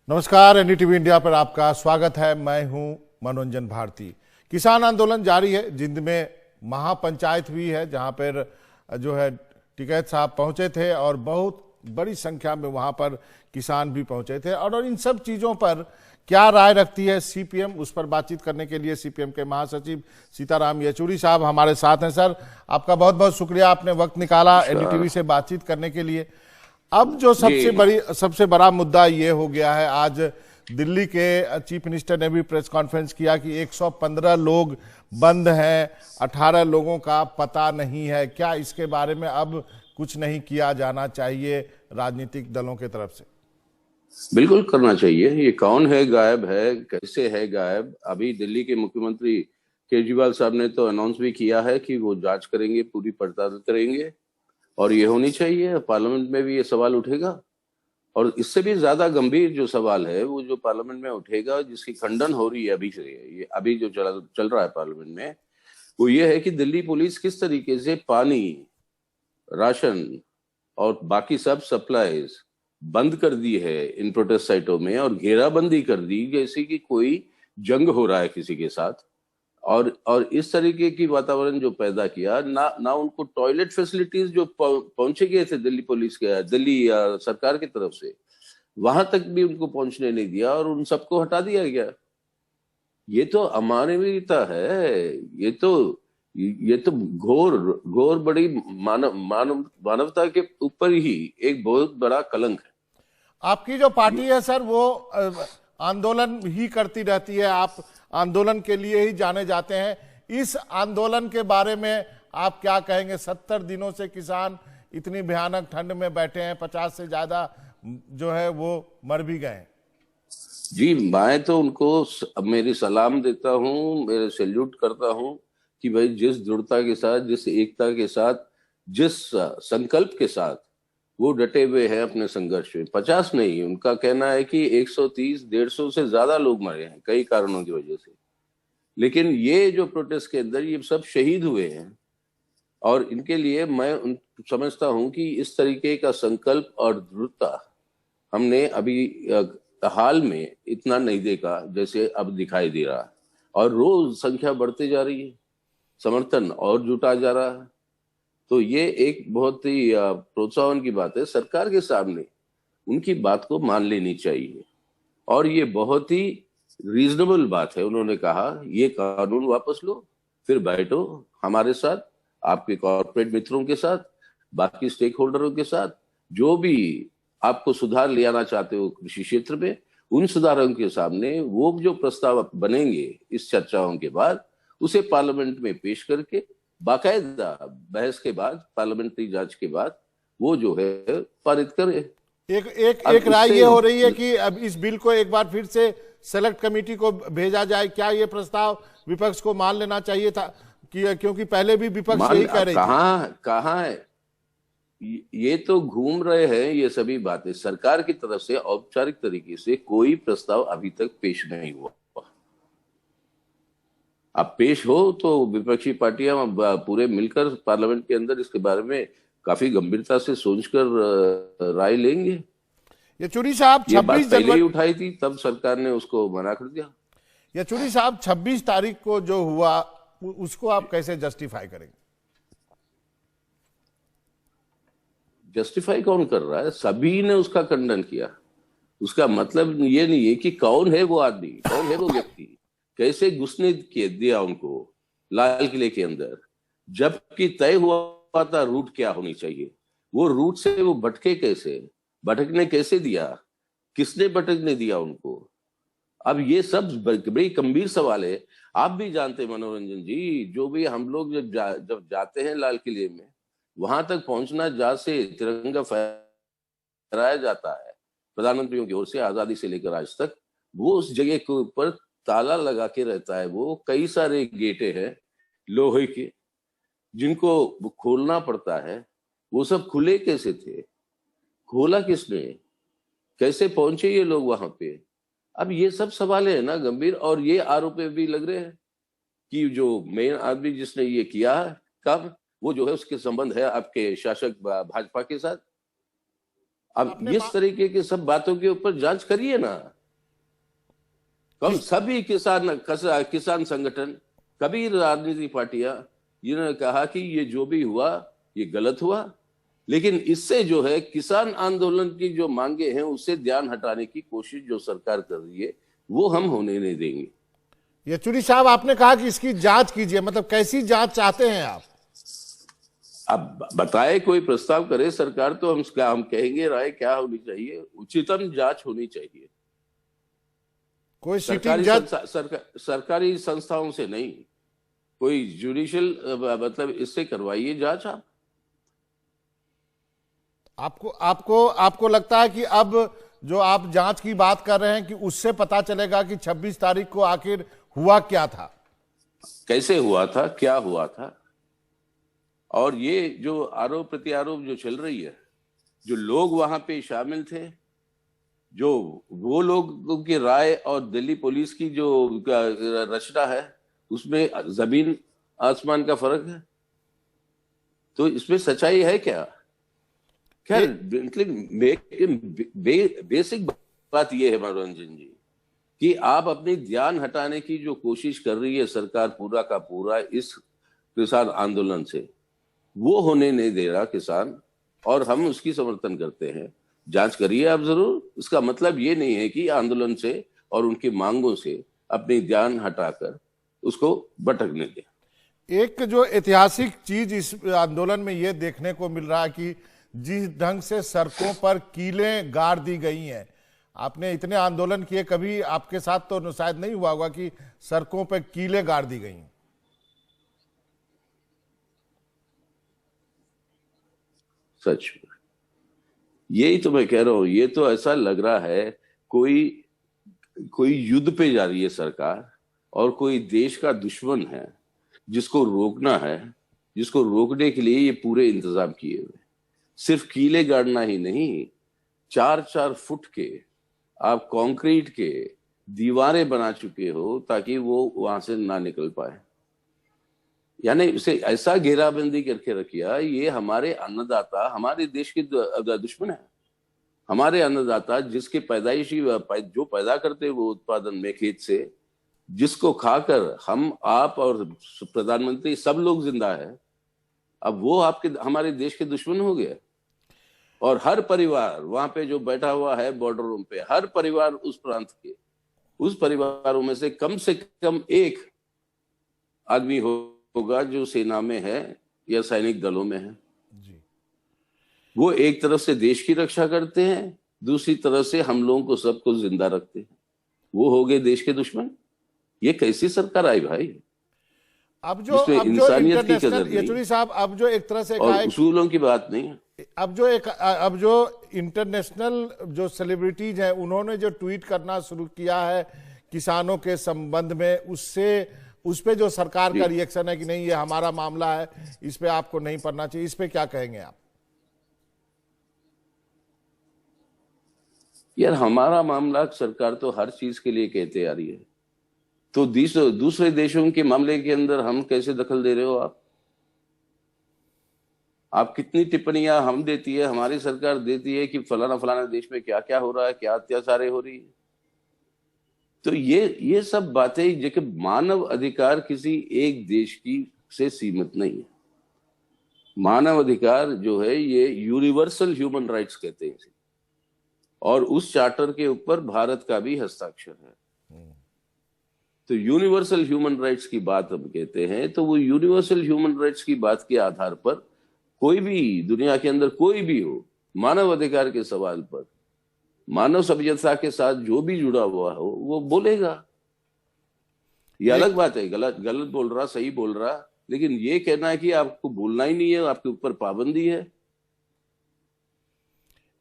नमस्कार, NDTV India पर आपका स्वागत है। मैं हूं मनोरंजन भारती। किसान आंदोलन जारी है। जिंद में महापंचायत हुई है, जहां पर जो है टिकैत साहब पहुंचे थे और बहुत बड़ी संख्या में वहां पर किसान भी पहुंचे थे। और इन सब चीजों पर क्या राय रखती है सीपीएम, उस पर बातचीत करने के लिए सीपीएम के महासचिव सीताराम येचुरी साहब हमारे साथ हैं। सर, आपका बहुत बहुत शुक्रिया, आपने वक्त निकाला एनडीटीवी से बातचीत करने के लिए। अब जो सबसे बड़ा मुद्दा ये हो गया है, आज दिल्ली के चीफ मिनिस्टर ने भी प्रेस कॉन्फ्रेंस किया कि 115 लोग बंद हैं, 18 लोगों का पता नहीं है। क्या इसके बारे में अब कुछ नहीं किया जाना चाहिए राजनीतिक दलों के तरफ से? बिल्कुल करना चाहिए। ये कौन है गायब है, कैसे है गायब? अभी दिल्ली के मुख्यमंत्री केजरीवाल साहब ने तो अनाउंस भी किया है कि वो जांच करेंगे, पूरी पड़ताल करेंगे और ये होनी चाहिए। पार्लियामेंट में भी ये सवाल उठेगा और इससे भी ज्यादा गंभीर जो सवाल है वो जो पार्लियामेंट में उठेगा, जिसकी खंडन हो रही है अभी से, ये अभी जो चल रहा है पार्लियामेंट में, वो ये है कि दिल्ली पुलिस किस तरीके से पानी, राशन और बाकी सब सप्लाईज बंद कर दी है इन प्रोटेस्ट साइटों में और घेराबंदी कर दी जैसे कि कोई जंग हो रहा है किसी के साथ। और इस तरीके की वातावरण जो पैदा किया, ना उनको टॉयलेट फैसिलिटीज जो पहुंचे गए थे दिल्ली सरकार की तरफ से, वहां तक भी उनको पहुंचने नहीं दिया और उन सबको हटा दिया गया। ये तो अमानवीयता है। ये तो घोर घोर बड़ी मानवता के ऊपर ही एक बहुत बड़ा कलंक है। आपकी जो पार्टी है सर, वो आंदोलन ही करती रहती है, आप आंदोलन के लिए ही जाने जाते हैं। इस आंदोलन के बारे में आप क्या कहेंगे? 70 दिनों से किसान इतनी भयानक ठंड में बैठे हैं, 50 से ज्यादा जो है वो मर भी गए। जी, मैं तो उनको मेरी सलाम देता हूँ, मेरे सैल्यूट करता हूँ कि भाई जिस दृढ़ता के साथ, जिस एकता के साथ, जिस संकल्प के साथ वो डटे हुए हैं अपने संघर्ष में। 50 नहीं, उनका कहना है कि 130-150 से ज्यादा लोग मरे हैं कई कारणों की वजह से। लेकिन ये जो प्रोटेस्ट के अंदर ये सब शहीद हुए हैं और इनके लिए मैं समझता हूं कि इस तरीके का संकल्प और दृढ़ता हमने अभी हाल में इतना नहीं देखा जैसे अब दिखाई दे रहा है। और रोज संख्या बढ़ती जा रही है, समर्थन और जुटा जा रहा है। तो ये एक बहुत ही प्रोत्साहन की बात है। सरकार के सामने उनकी बात को मान लेनी चाहिए और ये बहुत ही रीजनेबल बात है। उन्होंने कहा ये कानून वापस लो, फिर बैठो हमारे साथ, आपके कॉर्पोरेट मित्रों के साथ, बाकी स्टेक होल्डरों के साथ, जो भी आपको सुधार ले आना चाहते हो कृषि क्षेत्र में, उन सुधारों के सामने वो जो प्रस्ताव बनेंगे इस चर्चाओं के बाद, उसे पार्लियामेंट में पेश करके बाकायदा बहस के बाद, पार्लियामेंट्री जांच के बाद वो जो है पारित करे। एक राय ये हो रही है कि अब इस बिल को एक बार फिर से सेलेक्ट कमेटी को भेजा जाए। क्या ये प्रस्ताव विपक्ष को मान लेना चाहिए था? क्योंकि पहले भी विपक्ष यही कह रही थी। कहाँ है? ये तो घूम रहे हैं ये सभी बातें। सरकार की तरफ से औपचारिक तरीके से कोई प्रस्ताव अभी तक पेश नहीं हुआ। अब पेश हो तो विपक्षी पार्टियां पूरे मिलकर पार्लियामेंट के अंदर इसके बारे में काफी गंभीरता से सोचकर राय लेंगे। येचुरी साहब, ये बात पहले ही उठाई थी, तब सरकार ने उसको मना कर दिया। येचुरी साहब, 26 तारीख को जो हुआ उसको आप कैसे जस्टिफाई करेंगे? जस्टिफाई कौन कर रहा है? सभी ने उसका खंडन किया। उसका मतलब ये नहीं है कि कौन है वो आदमी, कौन है वो व्यक्ति, कैसे घुसने दिया उनको लाल किले के अंदर, जबकि तय हुआ था रूट क्या होनी चाहिए। वो रूट से वो भटकने कैसे दिया, किसने भटकने दिया उनको? अब ये सब बड़ी गंभीर सवाल है। आप भी जानते हैं मनोरंजन जी, जो भी हम लोग जब जाते हैं लाल किले में, वहां तक पहुंचना, जहां से तिरंगा फहराया जाता है प्रधानमंत्रियों की ओर से आजादी से लेकर आज तक, वो उस जगह के ऊपर ताला लगा के रहता है। वो कई सारे गेटे हैं लोहे के जिनको खोलना पड़ता है। वो सब खुले कैसे थे? खोला किसने? कैसे पहुंचे ये लोग वहां पे? अब ये सब सवाल है ना गंभीर। और ये आरोप भी लग रहे हैं कि जो मेन आदमी जिसने ये किया कब, वो जो है उसके संबंध है आपके शासक भाजपा के साथ। अब इस तरीके के सब बातों के ऊपर जांच करिए ना। सभी किसान संगठन, कभी राजनीतिक पार्टियां, जिन्होंने कहा कि ये जो भी हुआ ये गलत हुआ, लेकिन इससे जो है किसान आंदोलन की जो मांगे हैं उससे ध्यान हटाने की कोशिश जो सरकार कर रही है वो हम होने नहीं देंगे। येचुरी साहब, आपने कहा कि इसकी जांच कीजिए, मतलब कैसी जांच चाहते हैं आप? अब बताए, कोई प्रस्ताव करे सरकार तो हम कहेंगे राय क्या होनी चाहिए। उच्चतम जांच होनी चाहिए, कोई सिटिंग जज? सरकारी संस्थाओं से नहीं, कोई जुडिशियल मतलब इससे करवाइए जांच। आपको आपको आपको लगता है कि अब जो आप जांच की बात कर रहे हैं कि उससे पता चलेगा कि 26 तारीख को आखिर हुआ क्या था, कैसे हुआ था, क्या हुआ था? और ये जो आरोप प्रत्यारोप जो चल रही है, जो लोग वहां पे शामिल थे, जो वो लोगों की राय और दिल्ली पुलिस की जो रचना है, उसमें जमीन आसमान का फर्क है। तो इसमें सच्चाई है क्या? खैर, बेसिक बात यह है मनोरंजन जी, कि आप अपनी ध्यान हटाने की जो कोशिश कर रही है सरकार पूरा का पूरा इस किसान आंदोलन से, वो होने नहीं दे रहा किसान, और हम उसकी समर्थन करते हैं। जांच करिए आप जरूर, इसका मतलब ये नहीं है कि आंदोलन से और उनकी मांगों से अपनी ध्यान हटाकर उसको भटकने दें। एक जो ऐतिहासिक चीज इस आंदोलन में ये देखने को मिल रहा है कि जिस ढंग से सड़कों पर कीलें गाड़ दी गई हैं, आपने इतने आंदोलन किए, कभी आपके साथ तो शायद नहीं हुआ होगा कि सड़कों पर कीलें गाड़ दी गई। सच में यही तो मैं कह रहा हूं, ये तो ऐसा लग रहा है कोई कोई युद्ध पे जा रही है सरकार, और कोई देश का दुश्मन है जिसको रोकना है, जिसको रोकने के लिए ये पूरे इंतजाम किए हुए। सिर्फ कीले गाड़ना ही नहीं, 4-4 फुट के आप कंक्रीट के दीवारें बना चुके हो ताकि वो वहां से ना निकल पाए। यानी उसे ऐसा घेराबंदी करके रखिया, ये हमारे अन्नदाता, हमारे देश के दुश्मन है। हमारे अन्नदाता जिसके पैदाइशी जो पैदा करते वो उत्पादन में खेत से, जिसको खाकर हम, आप और प्रधानमंत्री सब लोग जिंदा है, अब वो आपके हमारे देश के दुश्मन हो गए। और हर परिवार वहां पे जो बैठा हुआ है बॉर्डरों पे, हर परिवार उस प्रांत के, उस परिवारों में से कम एक आदमी होगा जो सेना में है या सैनिक दलों में है। जी। वो एक तरफ से देश की रक्षा करते हैं, दूसरी तरफ से हम लोगों को सबको जिंदा रखते हैं। वो हो गए देश के दुश्मन। ये कैसी सरकार आई भाई? अब जो इंटरनेशनल, येचुरी साहब, अब जो एक तरह से और उसूलों की बात नहीं है। अब जो इंटरनेशनल जो सेलिब्रिटीज हैं, उन्होंने जो ट्वीट करना शुरू किया है किसानों के संबंध में, उस पे जो सरकार का रिएक्शन है कि नहीं ये हमारा मामला है, इस पे आपको नहीं पढ़ना चाहिए, इस पे क्या कहेंगे आप? यार, हमारा मामला सरकार तो हर चीज के लिए कहते आ रही है, तो दूसरे देशों के मामले के अंदर हम कैसे दखल दे रहे हो आप कितनी टिप्पणियां हम देती है, हमारी सरकार देती है कि फलाना फलाना देश में क्या क्या हो रहा है, क्या अत्याचारें हो रही है। तो ये सब बातें, जो कि मानव अधिकार किसी एक देश की से सीमित नहीं है। मानव अधिकार जो है ये यूनिवर्सल ह्यूमन राइट्स कहते हैं इसे, और उस चार्टर के ऊपर भारत का भी हस्ताक्षर है। तो यूनिवर्सल ह्यूमन राइट्स की बात हम कहते हैं, तो वो यूनिवर्सल ह्यूमन राइट्स की बात के आधार पर कोई भी दुनिया के अंदर कोई भी हो, मानव अधिकार के सवाल पर, मानव सभ्यता के साथ जो भी जुड़ा हुआ हो वो बोलेगा। ये अलग बात है, गलत बोल रहा, सही बोल रहा, लेकिन ये कहना है कि आपको बोलना ही नहीं है, आपके ऊपर पाबंदी है।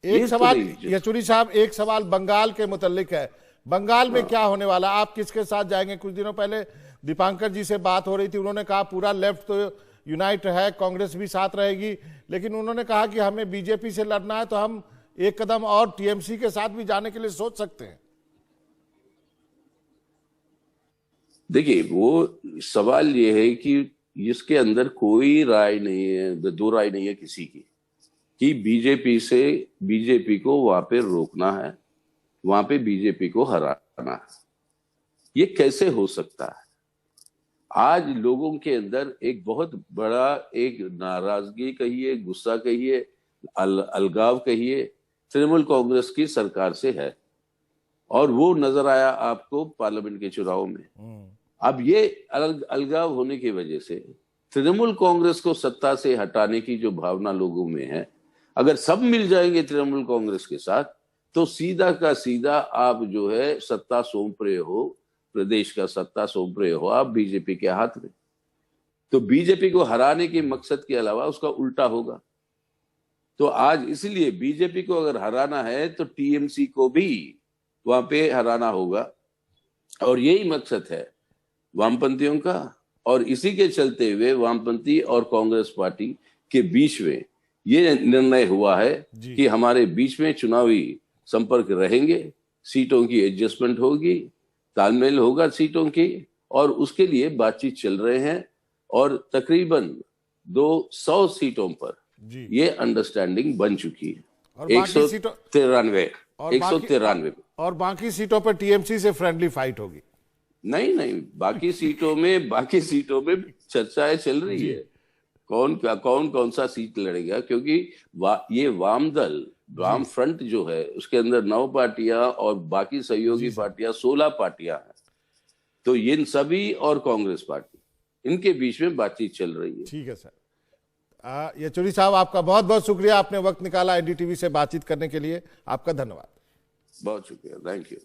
एक सवाल येचुरी साहब, एक सवाल बंगाल के मुतालिक है। बंगाल में क्या होने वाला? आप किसके साथ जाएंगे? कुछ दिनों पहले दीपांकर जी से बात हो रही थी, उन्होंने कहा पूरा लेफ्ट तो यूनाइट है, कांग्रेस भी साथ रहेगी, लेकिन उन्होंने कहा कि हमें बीजेपी से लड़ना है तो हम एक कदम और टीएमसी के साथ भी जाने के लिए सोच सकते हैं। देखिए, वो सवाल ये है कि इसके अंदर कोई राय नहीं है, दो राय नहीं है किसी की, कि बीजेपी को वहां पे रोकना है, वहां पे बीजेपी को हराना है। ये कैसे हो सकता है? आज लोगों के अंदर एक बहुत बड़ा एक नाराजगी कहिए, गुस्सा कहिए, अलगाव कहिए, तृणमूल कांग्रेस की सरकार से है, और वो नजर आया आपको पार्लियामेंट के चुनाव में। अब ये अलगाव होने की वजह से तृणमूल कांग्रेस को सत्ता से हटाने की जो भावना लोगों में है, अगर सब मिल जाएंगे तृणमूल कांग्रेस के साथ, तो सीधा का सीधा आप जो है सत्ता सौंप रहे हो, प्रदेश का सत्ता सौंप रहे हो आप बीजेपी के हाथ में। तो बीजेपी को हराने के मकसद के अलावा उसका उल्टा होगा। तो आज इसलिए बीजेपी को अगर हराना है तो टीएमसी को भी वहां पे हराना होगा, और यही मकसद है वामपंथियों का। और इसी के चलते हुए वामपंथी और कांग्रेस पार्टी के बीच में ये निर्णय हुआ है कि हमारे बीच में चुनावी संपर्क रहेंगे, सीटों की एडजस्टमेंट होगी, तालमेल होगा सीटों की, और उसके लिए बातचीत चल रहे हैं। और तकरीबन 200 सीटों पर ये अंडरस्टैंडिंग बन चुकी है। और 193 और बाकी सीटों पर टीएमसी से फ्रेंडली फाइट होगी। नहीं, बाकी सीटों में चर्चाएं चल रही है, कौन सा सीट लड़ेगा, क्योंकि ये वाम फ्रंट जो है उसके अंदर 9 पार्टियां और बाकी सहयोगी पार्टियां 16 पार्टियां हैं। तो इन सभी और कांग्रेस पार्टी, इनके बीच में बातचीत चल रही है। ठीक है सर। येचुरी साहब, आपका बहुत बहुत शुक्रिया, आपने वक्त निकाला एनडीटीवी से बातचीत करने के लिए। आपका धन्यवाद। बहुत शुक्रिया, थैंक यू।